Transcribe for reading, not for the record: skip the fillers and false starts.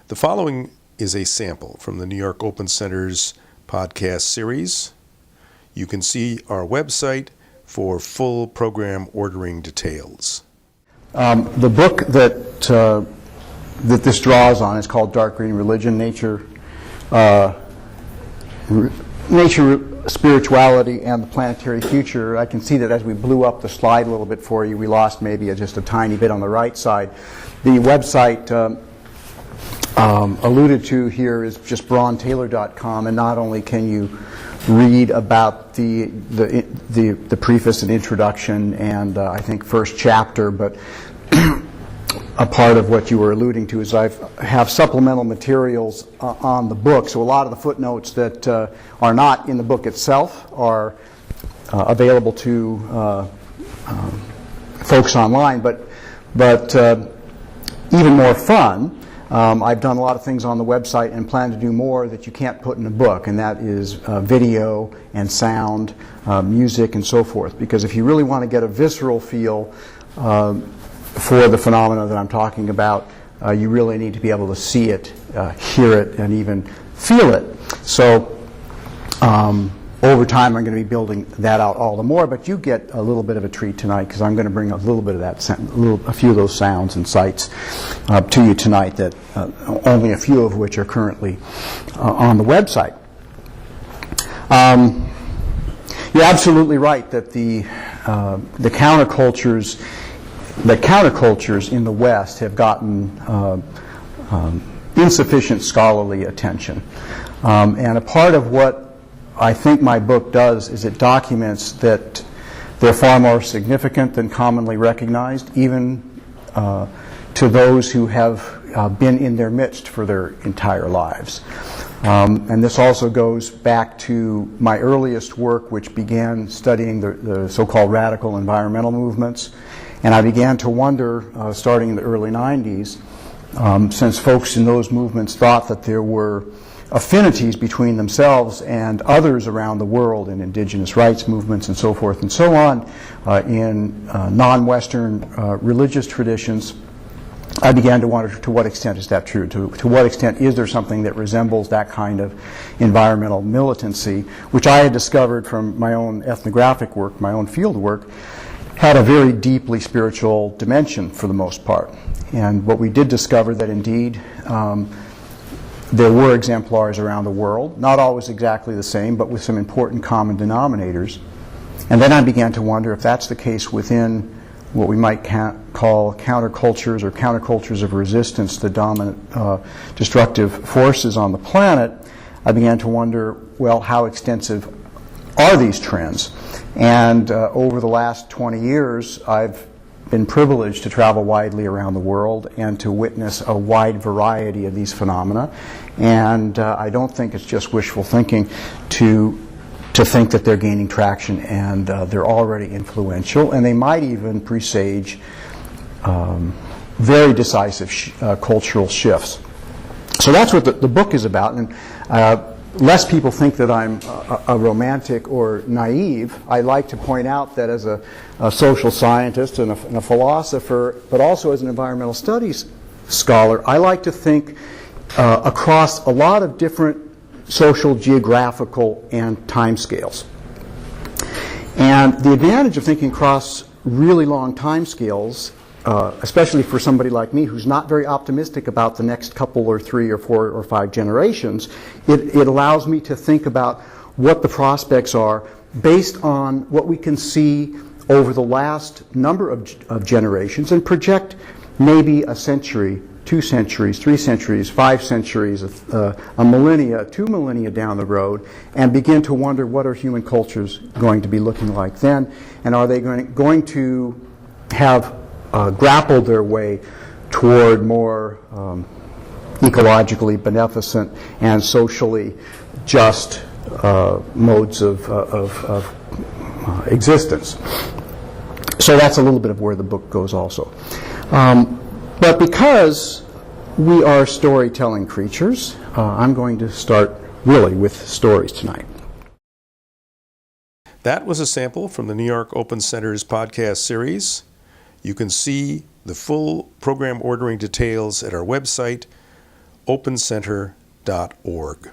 The following is a sample from the New York Open Center's podcast series. You can see our website for full program ordering details. The book that this draws on is called Dark Green Religion, Nature, Spirituality, and the Planetary Future. I can see that as we blew up the slide a little bit for you, we lost maybe just a tiny bit on the right side. The website alluded to here is just brontaylor.com, and not only can you read about the preface and introduction and I think first chapter, but a part of what you were alluding to is I have supplemental materials on the book. So a lot of the footnotes that are not in the book itself are available to folks online. But even more fun, I've done a lot of things on the website and plan to do more that you can't put in a book, and that is video and sound, music, and so forth. Because if you really want to get a visceral feel for the phenomena that I'm talking about, you really need to be able to see it, hear it, and even feel it. So over time I'm going to be building that out all the more, but you get a little bit of a treat tonight because I'm going to bring a little bit of that, a few of those sounds and sights to you tonight, that only a few of which are currently on the website. You're absolutely right that the countercultures in the West have gotten insufficient scholarly attention. And a part of what I think my book does is it documents that they're far more significant than commonly recognized, even to those who have been in their midst for their entire lives. And this also goes back to my earliest work, which began studying the so-called radical environmental movements. And I began to wonder, starting in the early 90s, since folks in those movements thought that there were affinities between themselves and others around the world in indigenous rights movements and so forth and so on, in non-Western religious traditions, I began to wonder, to what extent is that true? To what extent is there something that resembles that kind of environmental militancy, which I had discovered from my own ethnographic work, my own field work, had a very deeply spiritual dimension for the most part. And what we did discover that indeed there were exemplars around the world, not always exactly the same, but with some important common denominators. And then I began to wonder if that's the case within what we might call countercultures or countercultures of resistance to dominant destructive forces on the planet. I began to wonder, well, how extensive are these trends? And over the last 20 years, I've been privileged to travel widely around the world and to witness a wide variety of these phenomena. And I don't think it's just wishful thinking to think that they're gaining traction and they're already influential, and they might even presage very decisive cultural shifts. So that's what the book is about. And lest people think that I'm a romantic or naive, I like to point out that as a social scientist and a philosopher, but also as an environmental studies scholar, I like to think across a lot of different social, geographical, and time scales. And the advantage of thinking across really long time scales, especially for somebody like me who's not very optimistic about the next couple or 3 or 4 or 5 generations, it allows me to think about what the prospects are based on what we can see over the last number of generations and project maybe a century, 2 centuries, 3 centuries, 5 centuries, a millennia, 2 millennia down the road, and begin to wonder, what are human cultures going to be looking like then, and are they going to have grappled their way toward more ecologically beneficent and socially just modes of existence. So that's a little bit of where the book goes also. But because we are storytelling creatures, I'm going to start really with stories tonight. That was a sample from the New York Open Center's podcast series. You can see the full program ordering details at our website, opencenter.org.